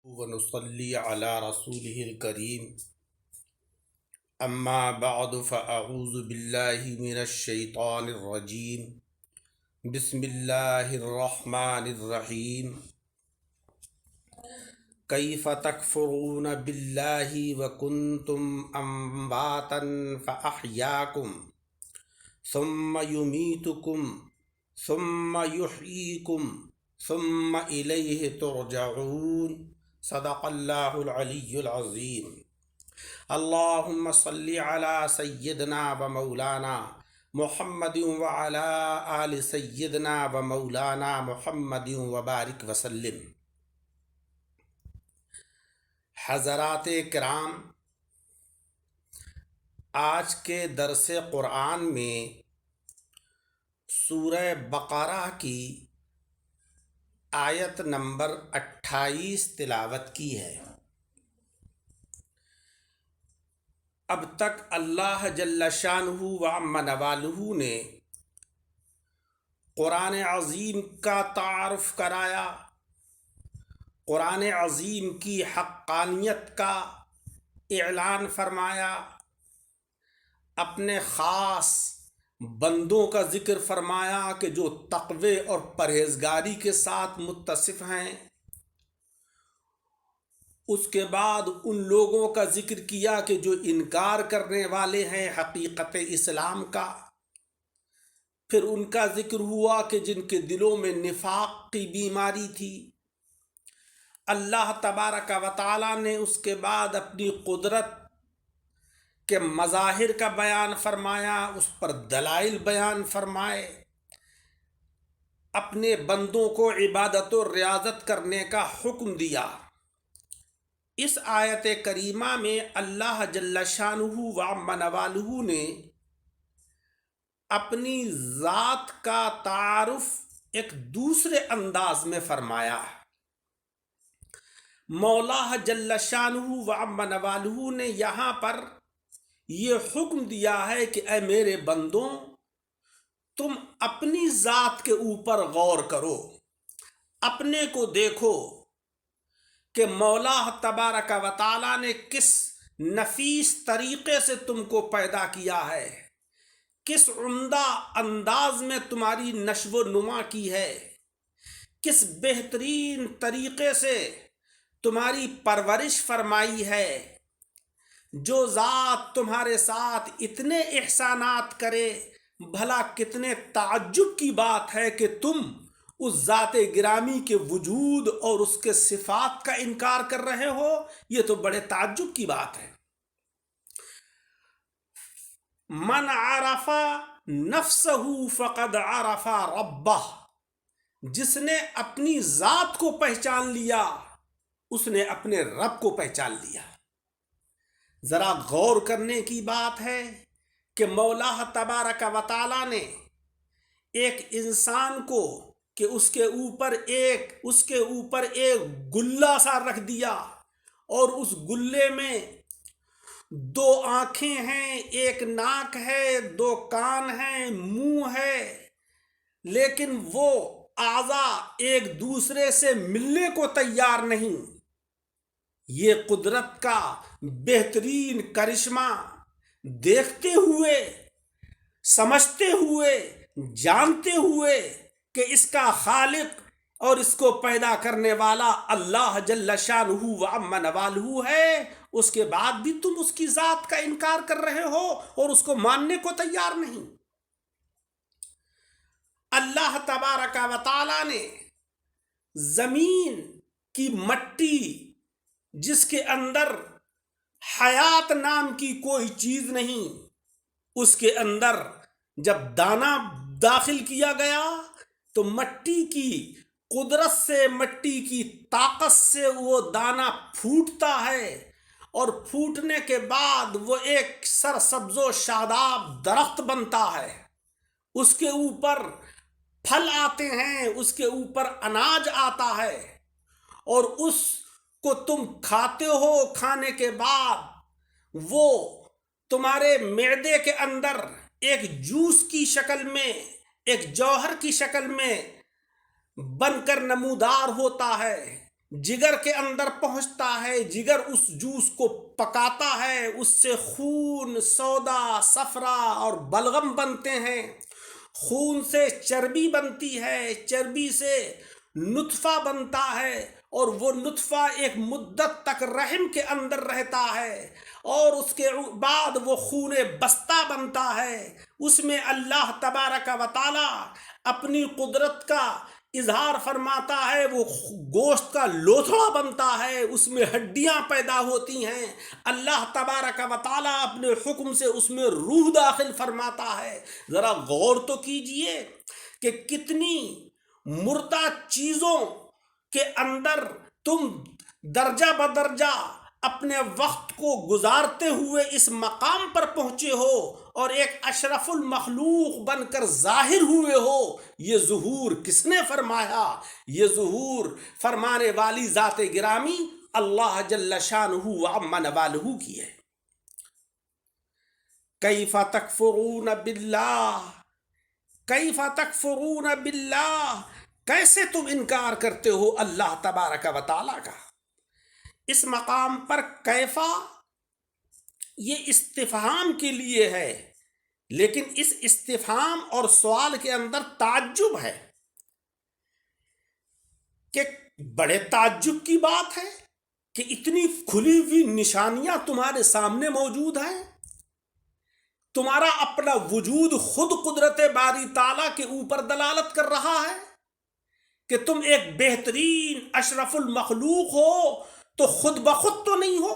ونصلي على رسوله الكريم أما بعد فأعوذ بالله من الشيطان الرجيم بسم الله الرحمن الرحيم كيف تكفرون بالله وكنتم أمواتا فأحياكم ثم يميتكم ثم يحييكم ثم إليه ترجعون صدق الله العلي العظيم اللهم صل على سيدنا ومولانا محمد وعلى آل سيدنا ومولانا محمد وبارك وسلم۔ حضرات کرام، آج کے درس قرآن میں سورہ بقرہ کی آیت نمبر 28 تلاوت کی ہے۔ اب تک اللہ جل شانہ و عم نوالہ نے قرآن عظیم کا تعارف کرایا، قرآن عظیم کی حقانیت کا اعلان فرمایا، اپنے خاص بندوں کا ذکر فرمایا کہ جو تقوی اور پرہیزگاری کے ساتھ متصف ہیں۔ اس کے بعد ان لوگوں کا ذکر کیا کہ جو انکار کرنے والے ہیں حقیقت اسلام کا۔ پھر ان کا ذکر ہوا کہ جن کے دلوں میں نفاق کی بیماری تھی، اللہ تبارک و تعالی نے اس کے بعد اپنی قدرت کے مظاہر کا بیان فرمایا، اس پر دلائل بیان فرمائے، اپنے بندوں کو عبادت و ریاضت کرنے کا حکم دیا۔ اس آیت کریمہ میں اللہ جل شانہ و عم نوالہ نے اپنی ذات کا تعارف ایک دوسرے انداز میں فرمایا۔ مولا جل شانہ و عم نوالہ نے یہاں پر یہ حکم دیا ہے کہ اے میرے بندوں، تم اپنی ذات کے اوپر غور کرو، اپنے کو دیکھو کہ مولا تبارک و تعالی نے کس نفیس طریقے سے تم کو پیدا کیا ہے، کس عمدہ انداز میں تمہاری نشو و نما کی ہے، کس بہترین طریقے سے تمہاری پرورش فرمائی ہے۔ جو ذات تمہارے ساتھ اتنے احسانات کرے، بھلا کتنے تعجب کی بات ہے کہ تم اس ذات گرامی کے وجود اور اس کے صفات کا انکار کر رہے ہو۔ یہ تو بڑے تعجب کی بات ہے۔ من عرف نفسہ فقد عرف ربہ، جس نے اپنی ذات کو پہچان لیا اس نے اپنے رب کو پہچان لیا۔ ذرا غور کرنے کی بات ہے کہ مولا تبارک و تعالی نے ایک انسان کو کہ اس کے اوپر ایک گلہ سا رکھ دیا، اور اس گلے میں 2 آنکھیں ہیں، ایک ناک ہے، 2 کان ہیں، منہ ہے، لیکن وہ اعضاء ایک دوسرے سے ملنے کو تیار نہیں۔ یہ قدرت کا بہترین کرشمہ دیکھتے ہوئے، سمجھتے ہوئے، جانتے ہوئے کہ اس کا خالق اور اس کو پیدا کرنے والا اللہ جل شانہ و عم نوالہ ہے، اس کے بعد بھی تم اس کی ذات کا انکار کر رہے ہو اور اس کو ماننے کو تیار نہیں۔ اللہ تبارک و تعالی نے زمین کی مٹی، جس کے اندر حیات نام کی کوئی چیز نہیں، اس کے اندر جب دانہ داخل کیا گیا تو مٹی کی قدرت سے، مٹی کی طاقت سے وہ دانہ پھوٹتا ہے، اور پھوٹنے کے بعد وہ ایک سرسبز و شاداب درخت بنتا ہے۔ اس کے اوپر پھل آتے ہیں، اس کے اوپر اناج آتا ہے، اور اس کو تم کھاتے ہو۔ کھانے کے بعد وہ تمہارے معدے کے اندر ایک جوس کی شکل میں، ایک جوہر کی شکل میں بن کر نمودار ہوتا ہے۔ جگر کے اندر پہنچتا ہے، جگر اس جوس کو پکاتا ہے، اس سے خون، سودا، صفرا اور بلغم بنتے ہیں، خون سے چربی بنتی ہے، چربی سے نطفہ بنتا ہے، اور وہ نطفہ ایک مدت تک رحم کے اندر رہتا ہے، اور اس کے بعد وہ خون بستہ بنتا ہے۔ اس میں اللہ تبارک و تعالی اپنی قدرت کا اظہار فرماتا ہے، وہ گوشت کا لوتھڑا بنتا ہے، اس میں ہڈیاں پیدا ہوتی ہیں، اللہ تبارک و تعالی اپنے حکم سے اس میں روح داخل فرماتا ہے۔ ذرا غور تو کیجئے کہ کتنی مردہ چیزوں کے اندر تم درجہ بدرجہ اپنے وقت کو گزارتے ہوئے اس مقام پر پہنچے ہو، اور ایک اشرف المخلوق بن کر ظاہر ہوئے ہو۔ یہ ظہور کس نے فرمایا؟ یہ ظہور فرمانے والی ذات گرامی اللہ جل شانہ و عم نوالہ کی ہے۔ کیف تکفرون باللہ، کیف تکفرون باللہ، کیسے تم انکار کرتے ہو اللہ تبارک و تعالی کا؟ اس مقام پر کیفا یہ استفہام کے لیے ہے، لیکن اس استفہام اور سوال کے اندر تعجب ہے کہ بڑے تعجب کی بات ہے کہ اتنی کھلی ہوئی نشانیاں تمہارے سامنے موجود ہیں، تمہارا اپنا وجود خود قدرت باری تعالیٰ کے اوپر دلالت کر رہا ہے کہ تم ایک بہترین اشرف المخلوق ہو تو خود بخود تو نہیں ہو،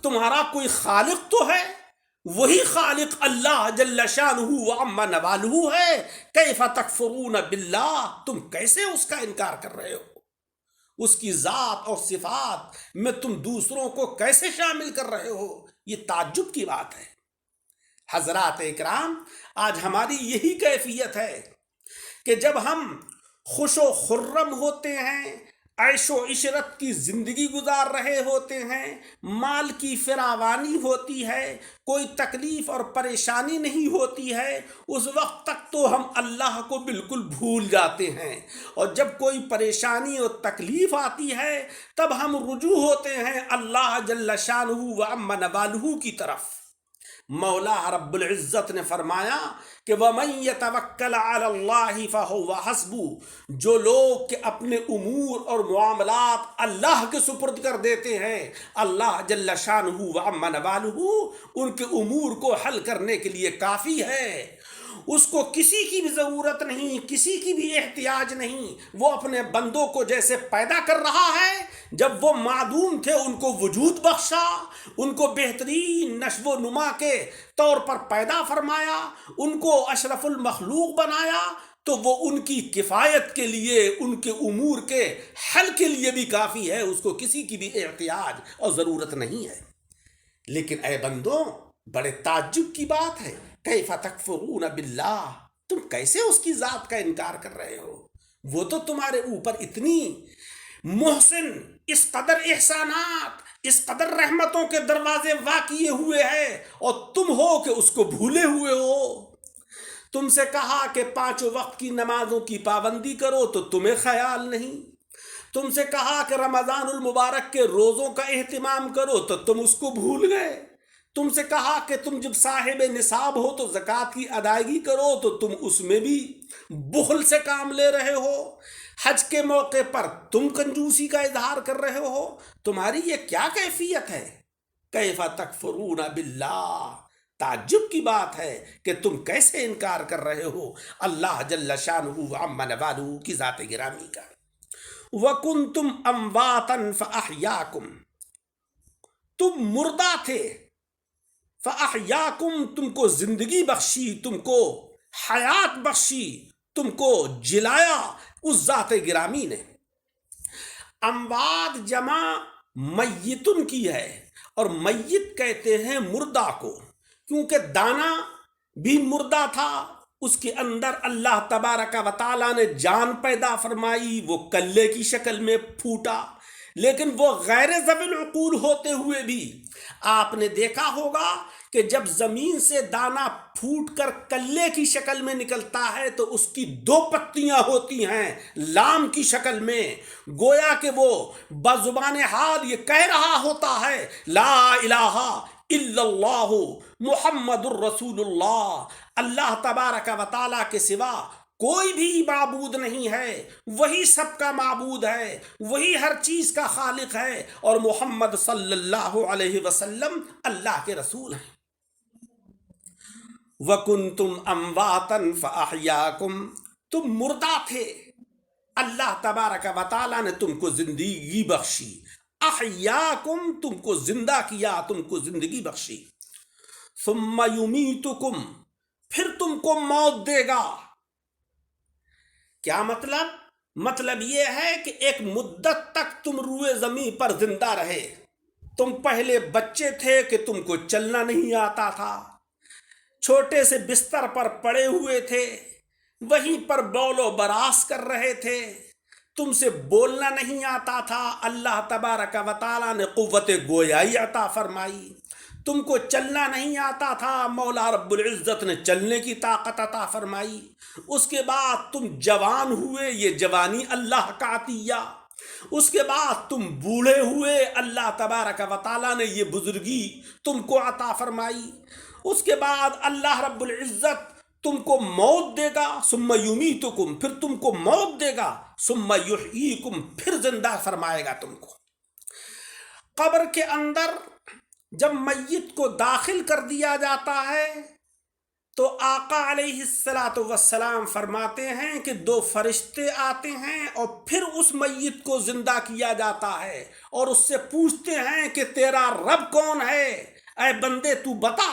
تمہارا کوئی خالق تو ہے، وہی خالق اللہ جل شانہ و عم نوالہ ہے۔ کیف تکفرون باللہ، تم کیسے اس کا انکار کر رہے ہو؟ اس کی ذات اور صفات میں تم دوسروں کو کیسے شامل کر رہے ہو؟ یہ تعجب کی بات ہے۔ حضرات اکرام، آج ہماری یہی کیفیت ہے کہ جب ہم خوش و خرم ہوتے ہیں، عیش و عشرت کی زندگی گزار رہے ہوتے ہیں، مال کی فراوانی ہوتی ہے، کوئی تکلیف اور پریشانی نہیں ہوتی ہے، اس وقت تک تو ہم اللہ کو بالکل بھول جاتے ہیں، اور جب کوئی پریشانی اور تکلیف آتی ہے تب ہم رجوع ہوتے ہیں اللہ جل شانہ و عم نوالہ کی طرف۔ مولا رب العزت نے فرمایا کہ وَمَن يَتَوَكَّلْ عَلَى اللَّهِ فَهُوَ حَسْبُهُ، جو لوگ کہ اپنے امور اور معاملات اللہ کے سپرد کر دیتے ہیں، اللہ جل شانہ و عم نوالہ ان کے امور کو حل کرنے کے لیے کافی ہے، اس کو کسی کی بھی ضرورت نہیں، کسی کی بھی احتیاج نہیں۔ وہ اپنے بندوں کو جیسے پیدا کر رہا ہے، جب وہ معدوم تھے ان کو وجود بخشا، ان کو بہترین نشو و نما کے طور پر پیدا فرمایا، ان کو اشرف المخلوق بنایا، تو وہ ان کی کفایت کے لیے، ان کے امور کے حل کے لیے بھی کافی ہے، اس کو کسی کی بھی احتیاج اور ضرورت نہیں ہے۔ لیکن اے بندوں، بڑے تعجب کی بات ہے، کیف تکفرون باللہ، تم کیسے اس کی ذات کا انکار کر رہے ہو؟ وہ تو تمہارے اوپر اتنی محسن، اس قدر احسانات، اس قدر رحمتوں کے دروازے واقع ہوئے ہیں، اور تم ہو کہ اس کو بھولے ہوئے ہو۔ تم سے کہا کہ 5 وقت کی نمازوں کی پابندی کرو تو تمہیں خیال نہیں، تم سے کہا کہ رمضان المبارک کے روزوں کا اہتمام کرو تو تم اس کو بھول گئے، تم سے کہا کہ تم جب صاحب نصاب ہو تو زکوٰۃ کی ادائیگی کرو تو تم اس میں بھی بخل سے کام لے رہے ہو، حج کے موقع پر تم کنجوسی کا اظہار کر رہے ہو۔ تمہاری یہ کیا کیفیت ہے؟ کیف تکفرون باللہ، تعجب کی بات ہے کہ تم کیسے انکار کر رہے ہو اللہ جل شانہ و عم نوالہ کی ذات گرامی کا۔ وَكُنْتُمْ أَمْوَاتًا فَأَحْيَاكُمْ، تم مردہ تھے، فَأَحْيَاكُمْ، تم کو زندگی بخشی، تم کو حیات بخشی، تم کو جلایا اس ذات گرامی نے۔ اموات جمع میتن کی ہے، اور میت کہتے ہیں مردہ کو، کیونکہ دانا بھی مردہ تھا، اس کے اندر اللہ تبارک و تعالیٰ نے جان پیدا فرمائی، وہ کلے کی شکل میں پھوٹا، لیکن وہ غیر ذوی العقول ہوتے ہوئے بھی آپ نے دیکھا ہوگا کہ جب زمین سے دانہ پھوٹ کر کلے کی شکل میں نکلتا ہے تو اس کی 2 پتیاں ہوتی ہیں لام کی شکل میں، گویا کہ وہ بزبان حال یہ کہہ رہا ہوتا ہے لا الہ الا اللہ محمد الرسول اللہ، اللہ تبارک و تعالیٰ کے سوا کوئی بھی معبود نہیں ہے، وہی سب کا معبود ہے، وہی ہر چیز کا خالق ہے، اور محمد صلی اللہ علیہ وسلم اللہ کے رسول ہیں۔ وَكُنْتُمْ أَمْوَاتًا فَأَحْيَاكُمْ، تم مردہ تھے، اللہ تبارک و تعالیٰ نے تم کو زندگی بخشی، احیاکم تم کو زندہ کیا، تم کو زندگی بخشی، ثم یمیتکم پھر تم کو موت دے گا۔ کیا مطلب؟ مطلب یہ ہے کہ ایک مدت تک تم روئے زمین پر زندہ رہے، تم پہلے بچے تھے کہ تم کو چلنا نہیں آتا تھا، چھوٹے سے بستر پر پڑے ہوئے تھے، وہیں پر بول و براس کر رہے تھے، تم سے بولنا نہیں آتا تھا، اللہ تبارک و تعالیٰ نے قوت گویائی عطا فرمائی، تم کو چلنا نہیں آتا تھا، مولا رب العزت نے چلنے کی طاقت عطا فرمائی، اس کے بعد تم جوان ہوئے، یہ جوانی اللہ کا عطیہ، اس کے بعد تم بوڑھے ہوئے، اللہ تبارک و تعالیٰ نے یہ بزرگی تم کو عطا فرمائی، اس کے بعد اللہ رب العزت تم کو موت دے گا، ثم یمیتکم پھر تم کو موت دے گا، ثم یحییکم پھر زندہ فرمائے گا تم کو۔ قبر کے اندر جب میت کو داخل کر دیا جاتا ہے تو آقا علیہ السلام فرماتے ہیں کہ 2 فرشتے آتے ہیں اور پھر اس میت کو زندہ کیا جاتا ہے اور اس سے پوچھتے ہیں کہ تیرا رب کون ہے، اے بندے تو بتا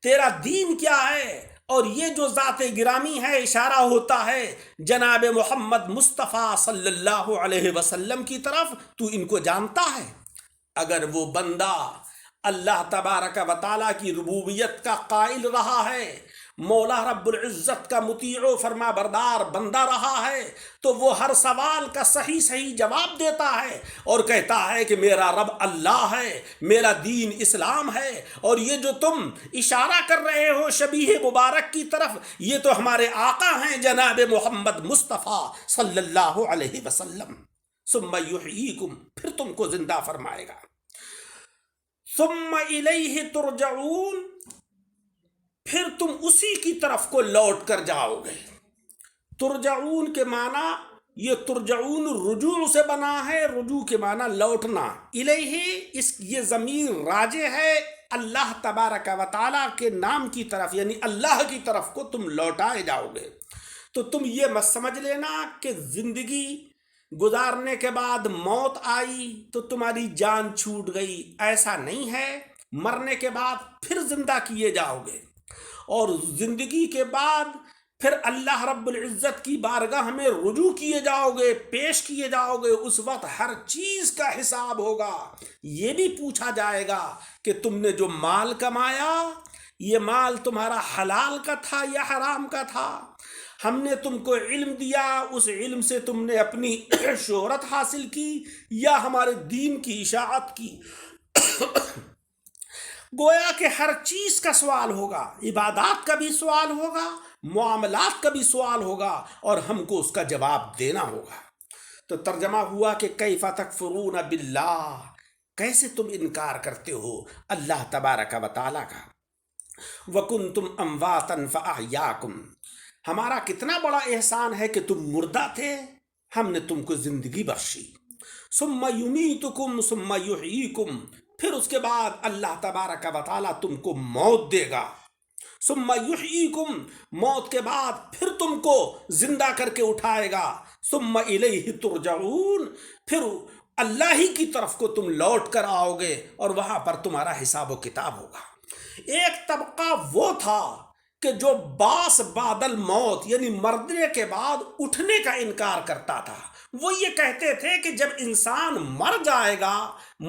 تیرا دین کیا ہے، اور یہ جو ذات گرامی ہے اشارہ ہوتا ہے جناب محمد مصطفیٰ صلی اللہ علیہ وسلم کی طرف، تو ان کو جانتا ہے؟ اگر وہ بندہ اللہ تبارک و تعالیٰ کی ربوبیت کا قائل رہا ہے، مولا رب العزت کا مطیع و فرما بردار بندہ رہا ہے، تو وہ ہر سوال کا صحیح جواب دیتا ہے اور کہتا ہے کہ میرا رب اللہ ہے، میرا دین اسلام ہے، اور یہ جو تم اشارہ کر رہے ہو شبیہ مبارک کی طرف، یہ تو ہمارے آقا ہیں جناب محمد مصطفیٰ صلی اللہ علیہ وسلم۔ ثم یحییکم پھر تم کو زندہ فرمائے گا، ثم الیہ ترجعون پھر تم اسی کی طرف کو لوٹ کر جاؤ گے۔ ترجعون کے معنی یہ ترجعون رجوع سے بنا ہے، رجوع کے معنی لوٹنا، الیہ یہ ضمیر راجع ہے اللہ تبارک و تعالیٰ کے نام کی طرف، یعنی اللہ کی طرف کو تم لوٹائے جاؤ گے۔ تو تم یہ مت سمجھ لینا کہ زندگی گزارنے کے بعد موت آئی تو تمہاری جان چھوٹ گئی، ایسا نہیں ہے، مرنے کے بعد پھر زندہ کیے جاؤ گے، اور زندگی کے بعد پھر اللہ رب العزت کی بارگاہ میں رجوع کیے جاؤ گے، پیش کیے جاؤ گے، اس وقت ہر چیز کا حساب ہوگا۔ یہ بھی پوچھا جائے گا کہ تم نے جو مال کمایا یہ مال تمہارا حلال کا تھا یا حرام کا تھا؟ ہم نے تم کو علم دیا، اس علم سے تم نے اپنی شہرت حاصل کی یا ہمارے دین کی اشاعت کی؟ گویا کہ ہر چیز کا سوال ہوگا، عبادات کا بھی سوال ہوگا، معاملات کا بھی سوال ہوگا، اور ہم کو اس کا جواب دینا ہوگا۔ تو ترجمہ ہوا کہ کیف تکفرون باللہ، کیسے تم انکار کرتے ہو اللہ تبارک و تعالیٰ کا۔ وکنتم امواتا فاحیاکم، ہمارا کتنا بڑا احسان ہے کہ تم مردہ تھے، ہم نے تم کو زندگی بخشی۔ ثم یمیتکم ثم یحییکم، پھر اس کے بعد اللہ تبارک و تعالیٰ تم کو موت دے گا۔ ثم یحییکم، موت کے بعد پھر تم کو زندہ کر کے اٹھائے گا۔ ثم الیہ ترجعون، پھر اللہ ہی کی طرف کو تم لوٹ کر آؤ گے اور وہاں پر تمہارا حساب و کتاب ہوگا۔ ایک طبقہ وہ تھا کہ جو باس بعد الموت یعنی مرنے کے بعد اٹھنے کا انکار کرتا تھا، وہ یہ کہتے تھے کہ جب انسان مر جائے گا،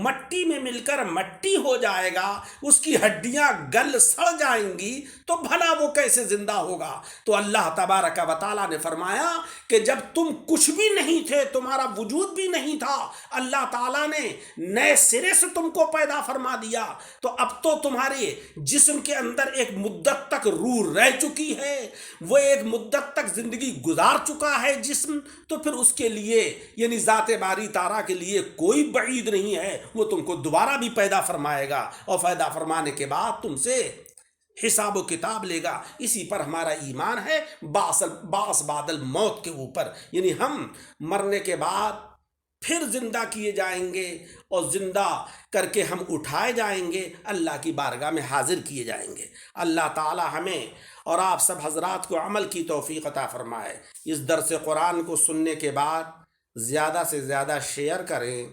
مٹی میں مل کر مٹی ہو جائے گا، اس کی ہڈیاں گل سڑ جائیں گی، تو بھلا وہ کیسے زندہ ہوگا؟ تو اللہ تبارک و تعالیٰ نے فرمایا کہ جب تم کچھ بھی نہیں تھے، تمہارا وجود بھی نہیں تھا، اللہ تعالیٰ نے نئے سرے سے تم کو پیدا فرما دیا، تو اب تو تمہارے جسم کے اندر ایک مدت تک روح رہ چکی ہے، وہ ایک مدت تک زندگی گزار چکا ہے جسم، تو پھر اس کے لیے یعنی ذات باری تعالیٰ کے لیے کوئی بعید نہیں ہے، وہ تم کو دوبارہ بھی پیدا فرمائے گا، اور پیدا فرمانے کے بعد تم سے حساب و کتاب لے گا۔ اسی پر ہمارا ایمان ہے، باس بعد الموت کے اوپر، یعنی ہم مرنے کے بعد پھر زندہ کیے جائیں گے، اور زندہ کر کے ہم اٹھائے جائیں گے، اللہ کی بارگاہ میں حاضر کیے جائیں گے۔ اللہ تعالی ہمیں اور آپ سب حضرات کو عمل کی توفیق عطا فرمائے۔ اس درس قرآن کو سننے کے بعد زیادہ سے زیادہ شیئر کریں،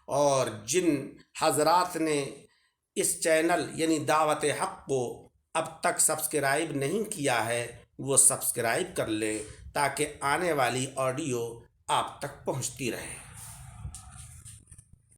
اور جن حضرات نے اس چینل یعنی دعوت حق کو اب تک سبسکرائب نہیں کیا ہے، وہ سبسکرائب کر لیں تاکہ آنے والی آڈیو آپ تک پہنچتی رہے۔